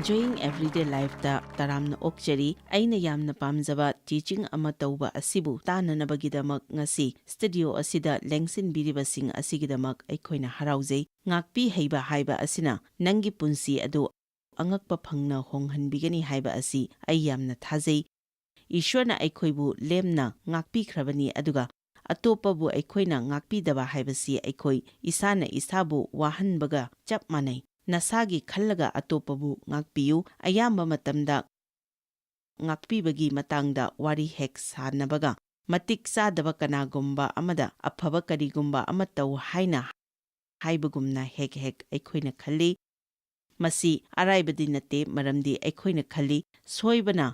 enjoying everyday life da taramna okchari aina yamna pamjaba teaching ama tauba asibu tananabagidamak ngasi studio asida lengsin biribasing asigidamak aikoina haraujei ngakpi heiba haiba asina nangi punsi adu angakpa phangna honghanbigani haiba asi ai yamna thajei ishwarna aikoibu lemna ngakpi khrabani aduga atopabu aikoina ngakpi daba haibasi aikoi isana isabu wahanbaga chap manai Nasagi khallaga atopabu ngakpiyu ayamba matamda ngakpibagi matangda wari hek sanabaga matik sadaba kanagumba amada afaba karigumba amatau haina haibagumna hek aikoina khalli masi araibadi nate maramdi aikoina khalli soibana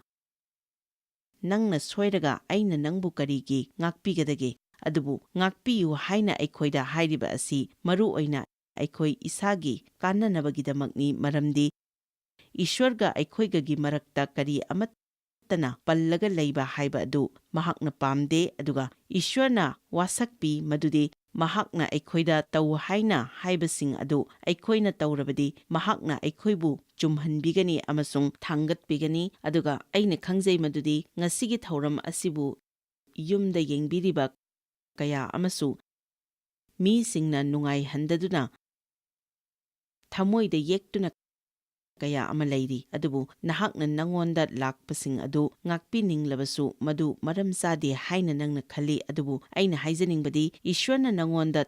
nangna soiraga aina nangbu karigi ngakpigadage adubu ngakpiyu haina aikoida hairiba asi maru oina aikoi isagi kananabagidamakni maramdi ishwarga aikoigagi marakta kari amattana pallaga leiba haiba adu mahakna pamde aduga ishwarna wasakpi madudi mahakna aikoida tau haina haibasing adu aikoina taurabadi mahakna aikoibu chumhanbigani amasung thangatbigani aduga aina khangjei madudi ngasigi thauram asibu yumda yengbiriba kaya amasu mi singna nungai handaduna Thamoida yektuna kaya ama leiri adubu nahakna nangonda lakpasing adu ngakpininglabasu madu maram sade haina nangna khali adubu aina haijaningbadi ishwarna nangonda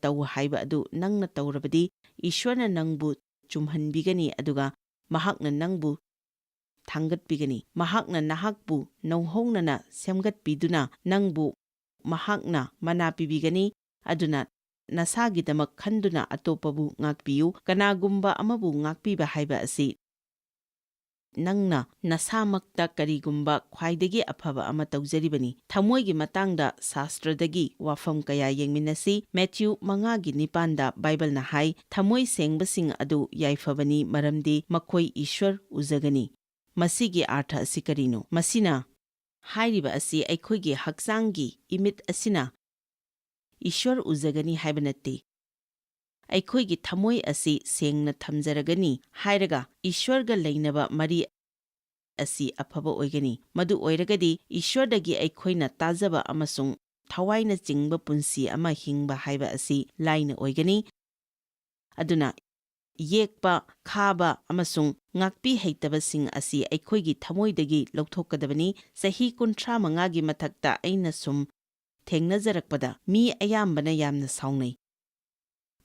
tau haiba adu nangna taurabadi ishwarna nangbu chumhanbigani aduga mahakna nangbu thangatbigani mahakna nahakbu nauhongnana semgatpiduna nangbu mahakna mana pibigani aduna Nasagidamak khanduna atopabu ngakpiyu kanagumba amabu ngakpiba haiba asi nangna nasamakta karigumba khwaidagi afaba ama tawjaribani thamoigi matangda shastradagi wafam kaya yengminasi Matthew 5:9 Bible na hai thamoi sengbasing adu yaifabani maramdi makoi ishwar uzagani masigi artha asi karino masina hairiba asi aikhoigi haksangi imit asina Ishwar uzagani haibanati. Aikoigi thamoi asi sengna thamjaragani hairaga Ishwarga leinaba mari asi afaba oigani. Madu oiragadi Ishwardagi aikoina tajaba amasung thawaina jingba punsi ama hingba haiba asi laina oigani. Aduna yekpa khaba amasung ngakpi heitabasing asi aikoigi thamoidagi lauthokadabani sahi 35 gi mathakta aina sum Thengnajarakpada mi ayambana yamna saungnai.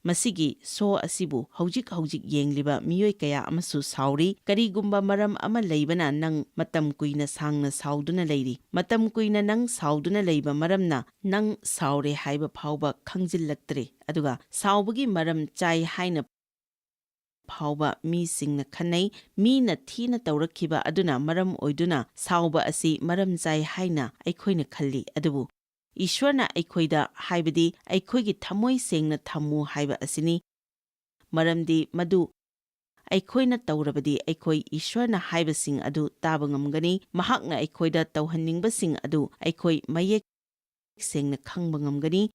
Masigi so asibu hojik yengliba miyoi kaya amasu sauri karigumba maram ama leibana nang matam kuina sangna sauduna leiri. Matam kuina nang sauduna leiba maramna nang saure haiba phauba khangjillaktre. Aduga saubagi maram chai haina phauba mi singna khanai mi na thina taurakhiba aduna maram oiduna sauba asi maram chai haina aikoina khalli adubu Ishwarna aikoida haibadi aikoigi thamoi sengna thammu haiba asini maramdi madu aikoina taurabadi aikoi ishwarna haibasing adu taba ngamgani mahakna aikoida tauhanningbasing adu aikoi mayek sengna khangba ngamgani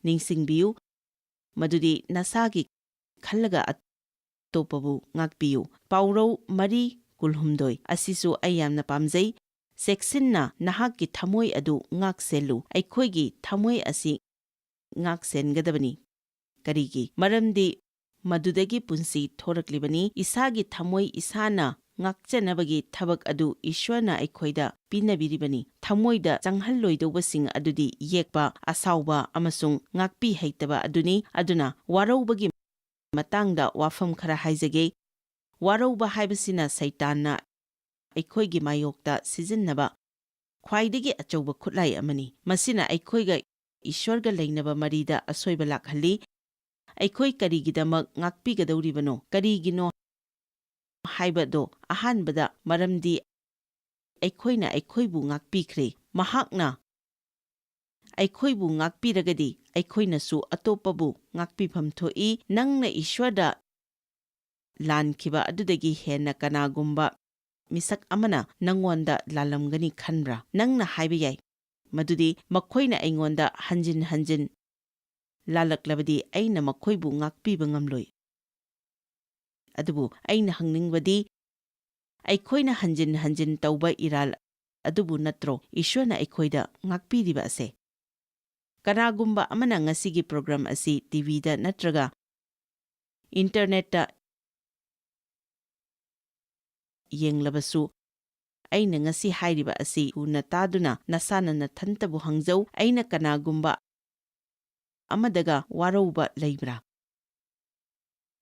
ningsingbiyu madudi nasagi khallaga atopabu ngakpiyu paurau mari kulhumdoi asisu ayamna pamjai Seksinna nahakki thamoi adu ngakselu aikoigi thamoi asi ngaksengadabani karigi maramdi madudagi punsi thoraklibani isagi thamoi isana ngakchanabagi thabak adu ishwarna aikoida pinabiribani thamoida changhalloi adudi yekpa asauba amasung ngakpi heitaba aduni aduna waraubagi matangda wafam khara haijage warauba haibasina saitanna Aikoigi mayokta sijinnaba khwaidagi achauba khutlai amani masina aikoiga ishwarga leinaba marida asoiba lakhalli aikoi karigidamak ngakpigadawribano karigino haibado ahanbada maramdi aikoina aikoibu ngakpikhre mahakna aikoibu ngakpiragadi aikoinasu atopabu ngakpifam thoi nangna ishwarda lankiba adudagi henna kanagumba Misak amana nangonda lalamgani khanbra nangna haiba yai madudi makhoina aingonda hanjin lalaklabadi aina makhoibu ngakpiba ngamloi adubu aina hangningwadi ꯑꯩꯈꯣꯏꯅ ꯍꯟꯖꯤꯟ ꯍꯟꯖꯤꯟ ꯇꯧꯕ ꯏꯔꯥꯜ ꯑꯗꯨꯕꯨ ꯅꯠꯇ꯭ꯔꯣ ꯏꯁ꯭ꯋꯔꯅ ꯑꯩꯈꯣꯏꯗ ꯉꯥꯛꯄꯤꯔꯤꯕ ꯑꯁꯦ? ꯀꯅꯥꯒꯨꯝꯕ ꯑꯃꯅ ꯉꯁꯤꯒꯤ ꯄ꯭ꯔꯣꯒ꯭ꯔꯥꯝ ꯑꯁꯤ ꯇꯤꯚꯤꯗ ꯅꯠꯇ꯭ꯔꯒ ꯏꯟꯇꯔꯅꯦꯠꯇ ꯌꯦꯡꯂꯕꯁꯨ ꯑꯩꯅ ꯉꯁꯤ ꯍꯥꯏꯔꯤꯕ ꯑꯁꯤ ꯎꯅ ꯇꯥꯗꯨꯅ ꯅꯁꯥꯅ ꯅꯊꯟꯇꯕꯨ ꯍꯪꯖꯧ, ꯑꯩꯅ ꯀꯅꯥꯒꯨꯝꯕ ꯑꯃꯗꯒ ꯋꯥꯔꯧꯕ ꯂꯩꯕ꯭ꯔꯥ?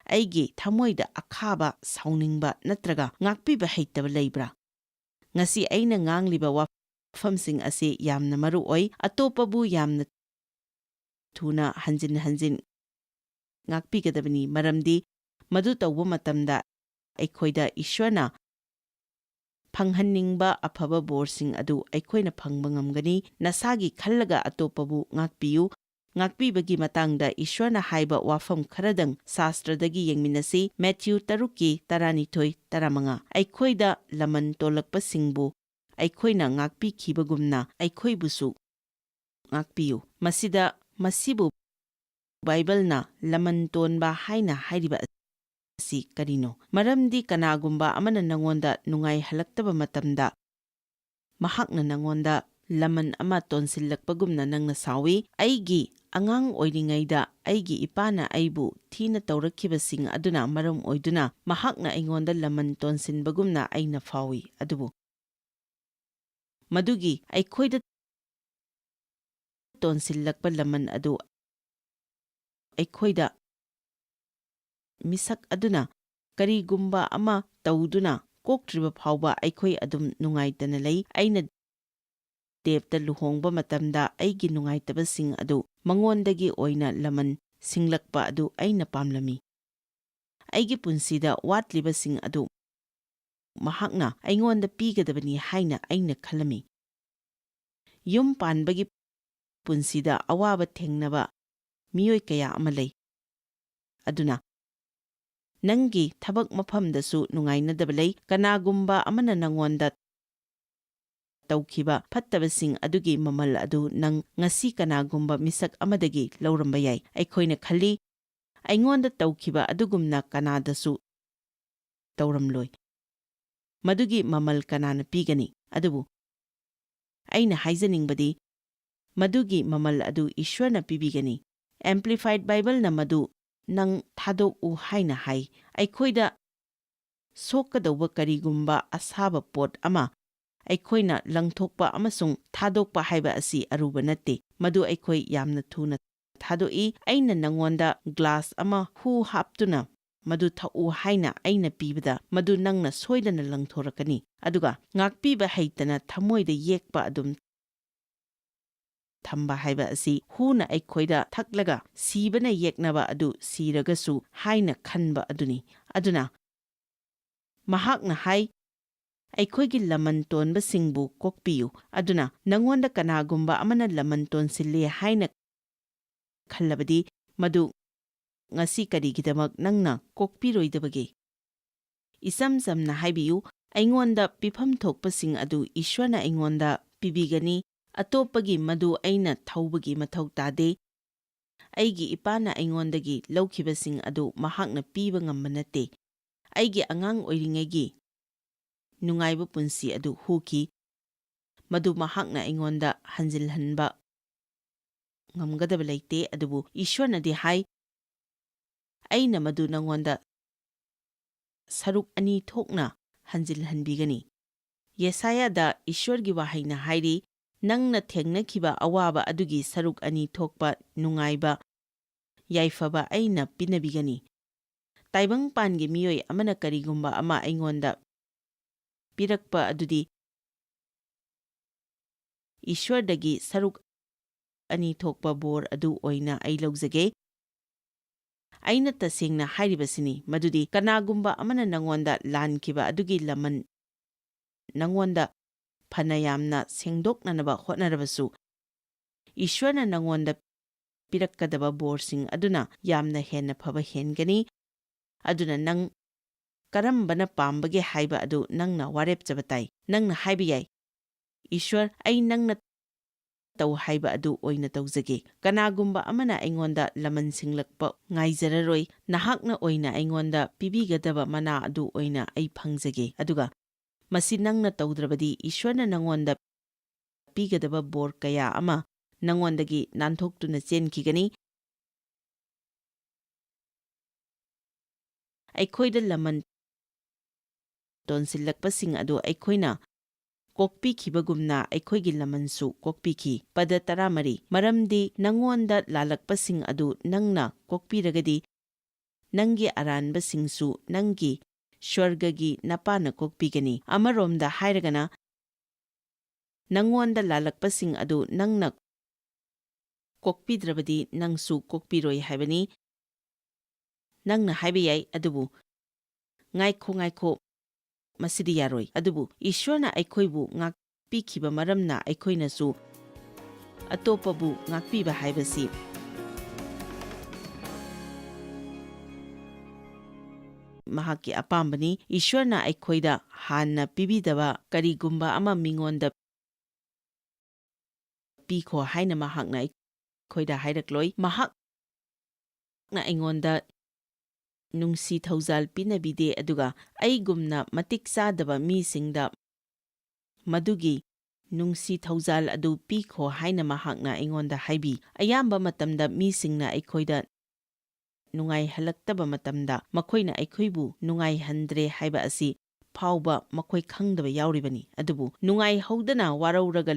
ꯑꯩꯒꯤ ꯊꯃꯣꯏꯗ ꯑꯈꯥꯕ, ꯁꯥꯎꯅꯤꯡꯕ ꯅꯠꯇ꯭ꯔꯒ ꯉꯥꯛꯄꯤꯕ ꯍꯩꯇꯕ ꯂꯩꯕ꯭ꯔꯥ? ꯉꯁꯤ ꯑꯩꯅ ꯉꯥꯡꯂꯤꯕ ꯋꯥꯐꯝꯁꯤꯡ ꯑꯁꯤ ꯌꯥꯝꯅ ꯃꯔꯨ ꯑꯣꯏ. ꯑꯇꯣꯞꯄꯕꯨ ꯌꯥꯝꯅ ꯊꯨꯅ ꯍꯟꯖꯤꯟ ꯍꯟꯖꯤꯟ ꯉꯥꯛꯄꯤꯒꯗꯕꯅꯤ, ꯃꯔꯝꯗꯤ ꯃꯗꯨ ꯇꯧꯕ ꯃꯇꯝꯗ ꯑꯩꯈꯣꯏꯗ ꯏꯁ꯭ꯋꯔꯅ ꯐꯪꯍꯟꯅꯤꯡꯕ ꯑꯐꯕ ꯕꯣꯔꯁꯤꯡ ꯑꯗꯨ ꯑꯩꯈꯣꯏꯅ ꯐꯪꯕ ꯉꯝꯒꯅꯤ. ꯅꯁꯥꯒꯤ ꯈꯜꯂꯒ ꯑꯇꯣꯞꯄꯕꯨ ꯉꯥꯛꯄꯤꯌꯨ. ꯉꯥꯛꯄꯤꯕꯒꯤ ꯃꯇꯥꯡꯗ ꯏꯁ꯭ꯋꯔꯅ ꯍꯥꯏꯕ ꯋꯥꯐꯝ ꯈꯔꯗꯪ ꯁꯥꯁꯇ꯭ꯔꯗꯒꯤ ꯌꯦꯡꯃꯤꯟꯅꯁꯤ. ꯃꯦꯊ꯭ꯌꯨ 12:12-15. ꯑꯩꯈꯣꯏꯗ ꯂꯃꯟ ꯇꯣꯜꯂꯛꯄꯁꯤꯡꯕꯨ ꯑꯩꯈꯣꯏꯅ ꯉꯥꯛꯄꯤꯈꯤꯕꯒꯨꯝꯅ ꯑꯩꯈꯣꯏꯕꯨꯁꯨ ꯉꯥꯛꯄꯤꯌꯨ. ꯃꯁꯤꯕꯨ ꯕꯥꯏꯕꯜꯅ ꯂꯃꯟ ꯇꯣꯟꯕ ꯍꯥꯏꯅ ꯍꯥꯏꯔꯤꯕ ꯑꯁꯤ ꯀꯔꯤꯅꯣ? ꯃꯔꯝꯗꯤ ꯀꯅꯥꯒꯨꯝꯕ ꯑꯃꯅ ꯅꯉꯣꯟꯗ ꯅꯨꯡꯉꯥꯏꯍꯜꯂꯛꯇꯕ ꯃꯇꯝꯗ ꯃꯍꯥꯛꯅ ꯅꯉꯣꯟꯗ ꯂꯃꯟ ꯑꯃ ꯇꯣꯟꯁꯤꯜꯂꯛꯄꯒꯨꯝꯅ ꯅꯪꯅ ꯁꯥꯎꯏ. ꯑꯩꯒꯤ ꯑꯉꯥꯡ ꯑꯣꯏꯔꯤꯉꯩꯗ ꯑꯩꯒꯤ ꯏꯄꯥꯅ ꯑꯩꯕꯨ ꯊꯤꯅ ꯇꯧꯔꯛꯈꯤꯕꯁꯤꯡ ꯑꯗꯨꯅ ꯃꯔꯝ ꯑꯣꯏꯗꯨꯅ ꯃꯍꯥꯛꯅ ꯑꯩꯉꯣꯟꯗ ꯂꯃꯟ ꯇꯣꯟꯁꯤꯟꯕꯒꯨꯝꯅ ꯑꯩꯅ ꯐꯥꯎꯏ. ꯑꯗꯨꯕꯨ ꯃꯗꯨꯒꯤ ꯑꯩꯈꯣꯏꯗ ꯇꯣꯟꯁꯤꯜꯂꯛꯄ ꯂꯃꯟ ꯑꯗꯨ ꯑꯩꯈꯣꯏꯗ ꯃꯤꯁꯛ ꯑꯗꯨꯅ ꯀꯔꯤꯒꯨꯝꯕ ꯑꯃ ꯇꯧꯗꯨꯅ ꯀꯣꯛꯇ꯭ꯔꯤꯕ ꯐꯥꯎꯕ ꯑꯩꯈꯣꯏ ꯑꯗꯨꯝ ꯅꯨꯡꯉꯥꯏꯇꯅ ꯂꯩ. ꯑꯩꯅ ꯗꯦꯕꯇ ꯂꯨꯍꯣꯡꯕ ꯃꯇꯝꯗ ꯑꯩꯒꯤ ꯅꯨꯡꯉꯥꯏꯇꯕꯁꯤꯡ ꯑꯗꯨ ꯃꯉꯣꯟꯗꯒꯤ ꯑꯣꯏꯅ ꯂꯃꯟ ꯁꯤꯡꯂꯛꯄ ꯑꯗꯨ ꯑꯩꯅ ꯄꯥꯝꯂꯝꯃꯤ. ꯑꯩꯒꯤ ꯄꯨꯟꯁꯤꯗ ꯋꯥꯠꯂꯤꯕꯁꯤꯡ ꯑꯗꯨ ꯃꯍꯥꯛꯅ ꯑꯩꯉꯣꯟꯗ ꯄꯤꯒꯗꯕꯅꯤ ꯍꯥꯏꯅ ꯑꯩꯅ ꯈꯜꯂꯝꯃꯤ. ꯌꯨꯝ ꯄꯥꯟꯕꯒꯤ ꯄꯨꯟꯁꯤꯗ ꯑꯋꯥꯕ ꯊꯦꯡꯅꯕ ꯃꯤꯑꯣꯏ ꯀꯌꯥ ꯑꯃ ꯂꯩ. ꯑꯗꯨꯅ ꯅꯪꯒꯤ ꯊꯕꯛ ꯃꯐꯝꯗꯁꯨ ꯅꯨꯡꯉꯥꯏꯅꯗꯕ ꯂꯩ. ꯀꯅꯥꯒꯨꯝꯕ ꯑꯃꯅ ꯅꯉꯣꯟꯗ ꯇꯧꯈꯤꯕ ꯐꯠꯇꯕꯁꯤꯡ ꯑꯗꯨꯒꯤ ꯃꯃꯜ ꯑꯗꯨ ꯅꯪ ꯉꯁꯤ ꯀꯅꯥꯒꯨꯝꯕ ꯃꯤꯁꯛ ꯑꯃꯗꯒꯤ ꯂꯧꯔꯝꯕ ꯌꯥꯏ. ꯑꯩꯈꯣꯏꯅ ꯈꯜꯂꯤ ꯑꯩꯉꯣꯟꯗ ꯇꯧꯈꯤꯕ ꯑꯗꯨꯒꯨꯝꯅ ꯀꯅꯥꯗꯁꯨ ꯇꯧꯔꯝꯂꯣꯏ. ꯃꯗꯨꯒꯤ ꯃꯃꯜ ꯀꯅꯥꯅ ꯄꯤꯒꯅꯤ? ꯑꯗꯨꯕꯨ ꯑꯩꯅ ꯍꯥꯏꯖꯅꯤꯡꯕꯗꯤ ꯃꯗꯨꯒꯤ ꯃꯃꯜ ꯑꯗꯨ ꯏꯁ꯭ꯋꯔꯅ ꯄꯤꯕꯤꯒꯅꯤ. ꯑꯦꯝꯄ꯭ꯂꯤꯐꯥꯏഡ് ꯕꯥꯏꯕꯜꯅ ꯃꯗꯨ ꯅꯪ ꯊꯥꯗꯣꯛꯎ ꯍꯥꯏꯅ ꯍꯥꯏ. ꯑꯩꯈꯣꯏꯗ ꯁꯣꯛꯀꯗꯧꯕ ꯀꯔꯤꯒꯨꯝꯕ ꯑꯁꯥꯕ ꯄꯣꯠ ꯑꯃ ꯑꯩꯈꯣꯏꯅ ꯂꯪꯊꯣꯛꯄ ꯑꯃꯁꯨꯡ ꯊꯥꯗꯣꯛꯄ ꯍꯥꯏꯕ ꯑꯁꯤ ꯑꯔꯨꯕ ꯅꯠꯇꯦ. ꯃꯗꯨ ꯑꯩꯈꯣꯏ ꯌꯥꯝꯅ ꯊꯨꯅ ꯊꯥꯗꯣꯛꯏ. ꯑꯩꯅ ꯅꯉꯣꯟꯗ ꯒ꯭ꯂꯥꯁ ꯑꯃ ꯍꯨ ꯍꯥꯞꯇꯨꯅ ꯃꯗꯨ ꯊꯛꯎ ꯍꯥꯏꯅ ꯑꯩꯅ ꯄꯤꯕꯗ ꯃꯗꯨ ꯅꯪꯅ ꯁꯣꯏꯗꯅ ꯂꯪꯊꯣꯔꯛꯀꯅꯤ. ꯑꯗꯨꯒ ꯉꯥꯛꯄꯤꯕ ꯍꯩꯇꯅ ꯊꯃꯣꯏꯗ ꯌꯦꯛꯄ ꯑꯗꯨꯝ ꯊꯝꯕ ꯍꯥꯏꯕ ꯑꯁꯤ ꯍꯨꯅ ꯑꯩꯈꯣꯏꯗ ꯊꯛꯂꯒ ꯁꯤꯕꯅ ꯌꯦꯛꯅꯕ ꯑꯗꯨ ꯁꯤꯔꯒꯁꯨ ꯍꯥꯏꯅ ꯈꯟꯕ ꯑꯗꯨꯅꯤ. ꯑꯗꯨꯅ ꯃꯍꯥꯛꯅ ꯍꯥꯏ ꯑꯩꯈꯣꯏꯒꯤ ꯂꯃꯟ ꯇꯣꯟꯕꯁꯤꯡꯕꯨ ꯀꯣꯛꯄꯤꯌꯨ. ꯑꯗꯨꯅ ꯅꯉꯣꯟꯗ ꯀꯅꯥꯒꯨꯝꯕ ꯑꯃꯅ ꯂꯃꯟ ꯇꯣꯟꯁꯤꯜꯂꯦ ꯍꯥꯏꯅ ꯈꯜꯂꯕꯗꯤ ꯃꯗꯨ ꯉꯁꯤ ꯀꯔꯤꯒꯤꯗꯃꯛ ꯅꯪꯅ ꯀꯣꯛꯄꯤꯔꯣꯏꯗꯕꯒꯦ? ꯏꯆꯝ ꯆꯝꯅ ꯍꯥꯏꯕꯤꯌꯨ, ꯑꯩꯉꯣꯟꯗ ꯄꯤꯐꯝ ꯊꯣꯛꯄꯁꯤꯡ ꯑꯗꯨ ꯏꯁ꯭ꯋꯔꯅ ꯑꯩꯉꯣꯟꯗ ꯄꯤꯕꯤꯒꯅꯤ. ꯑꯇꯣꯞꯄꯒꯤ ꯃꯗꯨ ꯑꯩꯅ ꯊꯧꯕꯒꯤ ꯃꯊꯧ ꯇꯥꯗꯦ. ꯑꯩꯒꯤ ꯏꯄꯥꯅ ꯑꯩꯉꯣꯟꯗꯒꯤ ꯂꯧꯈꯤꯕꯁꯤꯡ ꯑꯗꯨ ꯃꯍꯥꯛꯅ ꯄꯤꯕ ꯉꯝꯕ ꯅꯠꯇꯦ. ꯑꯩꯒꯤ ꯑꯉꯥꯡ ꯑꯣꯏꯔꯤꯉꯩꯒꯤ ꯅꯨꯡꯉꯥꯏꯕ ꯄꯨꯟꯁꯤ ꯑꯗꯨ ꯍꯨꯈꯤ. ꯃꯗꯨ ꯃꯍꯥꯛꯅ ꯑꯩꯉꯣꯟꯗ ꯍꯟꯖꯤꯜꯍꯟꯕ ꯉꯝꯒꯗꯕ ꯂꯩꯇꯦ. ꯑꯗꯨꯕꯨ ꯏꯁ꯭ꯋꯔꯅꯗꯤ ꯍꯥꯏ ꯑꯩꯅ ꯃꯗꯨ ꯅꯉꯣꯟꯗ ꯁꯔꯨꯛ 2 ꯊꯣꯛꯅ ꯍꯟꯖꯤꯜꯍꯟꯕꯤꯒꯅꯤ. ꯌꯦꯁꯥꯌꯥꯗ ꯏꯁ꯭ꯋꯔꯒꯤ ꯋꯥꯍꯩꯅ ꯍꯥꯏꯔꯤ ꯅꯪꯅ ꯊꯦꯡꯅꯈꯤꯕ ꯑꯋꯥꯕ ꯑꯗꯨꯒꯤ ꯁꯔꯨꯛ 2 ꯊꯣꯛꯄ ꯅꯨꯡꯉꯥꯏꯕ ꯌꯥꯏꯐꯕ ꯑꯩꯅ ꯄꯤꯅꯕꯤꯒꯅꯤ. ꯇꯥꯏꯕꯪꯄꯥꯟꯒꯤ ꯃꯤꯑꯣꯏ ꯑꯃꯅ ꯀꯔꯤꯒꯨꯝꯕ ꯑꯃ ꯑꯩꯉꯣꯟꯗ ꯄꯤꯔꯛꯄ ꯑꯗꯨꯗꯤ ꯏꯁ꯭ꯋꯔꯗꯒꯤ ꯁꯔꯨꯛ 2 ꯊꯣꯛꯄ ꯕꯣꯔ ꯑꯗꯨ ꯑꯣꯏꯅ ꯑꯩ ꯂꯧꯖꯒꯦ. ꯑꯩꯅ ꯇꯁꯦꯡꯅ ꯍꯥꯏꯔꯤꯕꯁꯤꯅꯤ ꯃꯗꯨꯗꯤ ꯀꯅꯥꯒꯨꯝꯕ ꯑꯃꯅ ꯅꯉꯣꯟꯗ ꯂꯥꯟꯈꯤꯕ ꯑꯗꯨꯒꯤ ꯂꯃꯟ ꯅꯉꯣꯟꯗ ꯐꯅ ꯌꯥꯝꯅ ꯁꯦꯡꯗꯣꯛꯅꯅꯕ ꯍꯣꯠꯅꯔꯕꯁꯨ ꯏꯁ꯭ꯋꯔꯅ ꯅꯉꯣꯟꯗ ꯄꯤꯔꯛꯀꯗꯕ ꯕꯣꯔꯁꯤꯡ ꯑꯗꯨꯅ ꯌꯥꯝꯅ ꯍꯦꯟꯅ ꯐꯕ ꯍꯦꯟꯒꯅꯤ. ꯑꯗꯨꯅ ꯅꯪ ꯀꯔꯝꯕꯅ ꯄꯥꯝꯕꯒꯦ ꯍꯥꯏꯕ ꯑꯗꯨ ꯅꯪꯅ ꯋꯥꯔꯦꯞꯆꯕ ꯇꯥꯏ. ꯅꯪꯅ ꯍꯥꯏꯕ ꯌꯥꯏ ꯏꯁ꯭ꯋꯔ ꯑꯩ ꯅꯪꯅ ꯇꯧ ꯍꯥꯏꯕ ꯑꯗꯨ ꯑꯣꯏꯅ ꯇꯧꯖꯒꯦ. ꯀꯅꯥꯒꯨꯝꯕ ꯑꯃꯅ ꯑꯩꯉꯣꯟꯗ ꯂꯃꯟ ꯁꯤꯡꯂꯛꯄ ꯉꯥꯏꯖꯔꯔꯣꯏ. ꯅꯍꯥꯛꯅ ꯑꯣꯏꯅ ꯑꯩꯉꯣꯟꯗ ꯄꯤꯕꯤꯒꯗꯕ ꯃꯅꯥ ꯑꯗꯨ ꯑꯣꯏꯅ ꯑꯩ ꯐꯪꯖꯒꯦ. ꯑꯗꯨꯒ ꯃꯁꯤ ꯅꯪꯅ ꯇꯧꯗ꯭ꯔꯕꯗꯤ ꯏꯁ꯭ꯋꯔꯅ ꯅꯪꯉꯣꯟꯗ ꯄꯤꯒꯗꯕ ꯕꯣꯔ ꯀꯌꯥ ꯑꯃ ꯅꯪꯉꯣꯟꯗꯒꯤ ꯅꯥꯟꯊꯣꯛꯇꯨꯅ ꯆꯦꯟꯈꯤꯒꯅꯤ꯫ ꯑꯩꯈꯣꯏꯗ ꯂꯃꯟ ꯇꯣꯟꯁꯤꯜꯂꯛꯄꯁꯤꯡ ꯑꯗꯨ ꯑꯩꯈꯣꯏꯅ ꯀꯣꯛꯄꯤꯈꯤꯕꯒꯨꯝꯅ ꯑꯩꯈꯣꯏꯒꯤ ꯂꯃꯟꯁꯨ ꯀꯣꯛꯄꯤꯈꯤ꯫ ꯄꯗ 13 ꯃꯔꯝꯗꯤ ꯅꯪꯉꯣꯟꯗ ꯂꯥꯜꯂꯛꯄꯁꯤꯡ ꯑꯗꯨ ꯅꯪꯅ ꯀꯣꯛꯄꯤꯔꯒꯗꯤ ꯅꯪꯒꯤ ꯑꯔꯥꯟꯕꯁꯤꯡꯁꯨ ꯅꯪꯒꯤ ꯁ꯭ꯋꯔꯒꯒꯤ ꯅꯄꯥꯅ ꯀꯣꯛꯄꯤꯒꯅꯤ꯫ ꯑꯃꯔꯣꯝꯗ ꯍꯥꯏꯔꯒꯅ ꯅꯪꯉꯣꯟꯗ ꯂꯥꯜꯂꯛꯄꯁꯤꯡ ꯑꯗꯨ ꯅꯪꯅ ꯀꯣꯛꯄꯤꯗ꯭ꯔꯕꯗꯤ ꯅꯪꯁꯨ ꯀꯣꯛꯄꯤꯔꯣꯏ ꯍꯥꯏꯕꯅꯤ꯫ ꯅꯪꯅ ꯍꯥꯏꯕ ꯌꯥꯏ, ꯑꯗꯨꯕꯨ ꯉꯥꯏꯈꯣ, ꯃꯁꯤꯗꯤ ꯌꯥꯔꯣꯏ꯫ ꯑꯗꯨꯕꯨ ꯏꯁ꯭ꯋꯔꯅ ꯑꯩꯈꯣꯏꯕꯨ ꯉꯥꯛꯄꯤꯈꯤꯕ ꯃꯔꯝꯅ ꯑꯩꯈꯣꯏꯅꯁꯨ ꯑꯇꯣꯞꯄꯕꯨ ꯉꯥꯛꯄꯤꯕ ꯍꯥꯏꯕꯁꯤ ꯃꯍꯥꯛꯀꯤ ꯑꯄꯥꯝꯕꯅꯤ꯫ ꯏꯁ꯭ꯋꯔꯅ ꯑꯩꯈꯣꯏꯗ ꯍꯥꯟꯅ ꯄꯤꯕꯤꯗꯕ ꯀꯔꯤꯒꯨꯝꯕ ꯑꯃ ꯃꯤꯉꯣꯟꯗ ꯄꯤꯈꯣ ꯍꯥꯏꯅ ꯃꯍꯥꯛꯅ ꯑꯩꯈꯣꯏꯗ ꯍꯥꯏꯔꯛꯂꯣꯏ꯫ ꯃꯍꯥꯛꯅ ꯑꯩꯉꯣꯟꯗ ꯅꯨꯡꯁꯤ ꯊꯧꯖꯥꯜ ꯄꯤꯅꯕꯤꯗꯦ, ꯑꯗꯨꯒ ꯑꯩꯒꯨꯝꯅ ꯃꯇꯤꯛ ꯆꯥꯗꯕ ꯃꯤꯁꯤꯡꯗ ꯃꯗꯨꯒꯤ ꯅꯨꯡꯁꯤ ꯊꯧꯖꯥꯜ ꯑꯗꯨ ꯄꯤꯈꯣ ꯍꯥꯏꯅ ꯃꯍꯥꯛꯅ ꯑꯩꯉꯣꯟꯗ ꯍꯥꯏꯕꯤ꯫ ꯑꯌꯥꯝꯕ ꯃꯇꯝꯗ ꯃꯤꯁꯤꯡꯅ ꯑꯩꯈꯣꯏꯗ ꯅꯨꯡꯉꯥꯏꯍꯜꯂꯛꯇꯕ ꯃꯇꯝꯗ ꯃꯈꯣꯏꯅ ꯑꯩꯈꯣꯏꯕꯨ ꯅꯨꯡꯉꯥꯏꯍꯟꯗ꯭ꯔꯦ ꯍꯥꯏꯕ ꯑꯁꯤ ꯐꯥꯎꯕ ꯃꯈꯣꯏ ꯈꯪꯗꯕ ꯌꯥꯎꯔꯤꯕꯅꯤ꯫ ꯑꯗꯨꯕꯨ ꯅꯨꯡꯉꯥꯏꯍꯧꯗꯅ ꯋꯥꯔꯧꯔꯒ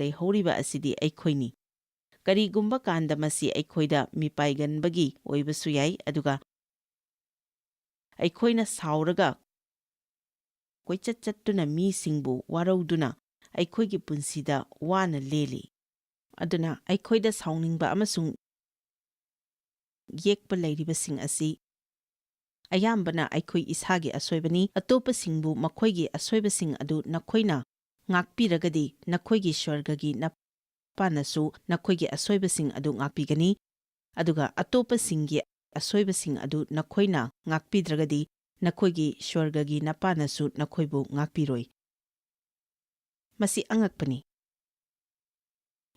ꯂꯩꯍꯧꯔꯤꯕ ꯑꯁꯤꯗꯤ ꯑꯩꯈꯣꯏꯅꯤ꯫ ꯀꯔꯤꯒꯨꯝꯕ ꯀꯥꯟꯗ ꯃꯁꯤ ꯑꯩꯈꯣꯏꯗ ꯃꯤꯄꯥꯏꯒꯟꯕꯒꯤ ꯑꯣꯏꯕꯁꯨ ꯌꯥꯏ, ꯑꯗꯨꯒ ꯑꯩꯈꯣꯏꯅ ꯁꯥꯎꯔꯒ ꯀꯣꯏꯆꯠ ꯆꯠꯇꯨꯅ ꯃꯤꯁꯤꯡꯕꯨ ꯋꯥꯔꯧꯗꯨꯅ ꯑꯩꯈꯣꯏꯒꯤ ꯄꯨꯟꯁꯤꯗ ꯋꯥꯅ ꯂꯦꯜꯂꯤ꯫ ꯑꯗꯨꯅ ꯑꯩꯈꯣꯏꯗ ꯁꯥꯎꯅꯤꯡꯕ ꯑꯃꯁꯨꯡ ꯌꯦꯛꯄ ꯂꯩꯔꯤꯕꯁꯤꯡ ꯑꯁꯤ ꯑꯌꯥꯝꯕꯅ ꯑꯩꯈꯣꯏ ꯏꯁꯥꯒꯤ ꯑꯁꯣꯏꯕꯅꯤ꯫ ꯑꯇꯣꯞꯄꯁꯤꯡꯕꯨ ꯃꯈꯣꯏꯒꯤ ꯑꯁꯣꯏꯕꯁꯤꯡ ꯑꯗꯨ ꯅꯈꯣꯏꯅ ꯉꯥꯛꯄꯤꯔꯒꯗꯤ ꯅꯈꯣꯏꯒꯤ ꯁ꯭ꯋꯔꯒꯒꯤ ꯅꯄꯥꯅꯁꯨ ꯅꯈꯣꯏꯒꯤ ꯑꯁꯣꯏꯕꯁꯤꯡ ꯑꯗꯨ ꯉꯥꯛꯄꯤꯒꯅꯤ꯫ ꯑꯗꯨꯒ ꯑꯇꯣꯞꯄꯁꯤꯡꯒꯤ ꯑꯁꯣꯏꯕꯁꯤꯡ ꯑꯗꯨ ꯅꯈꯣꯏꯅ ꯉꯥꯛꯄꯤꯗ꯭ꯔꯒꯗꯤ ꯅꯈꯣꯏꯒꯤ ꯁ꯭ꯋꯔꯒꯒꯤ ꯅꯄꯥꯅꯁꯨ ꯅꯈꯣꯏꯕꯨ ꯉꯥꯛꯄꯤꯔꯣꯏ꯫ ꯃꯁꯤ ꯑꯉꯛꯄꯅꯤ꯫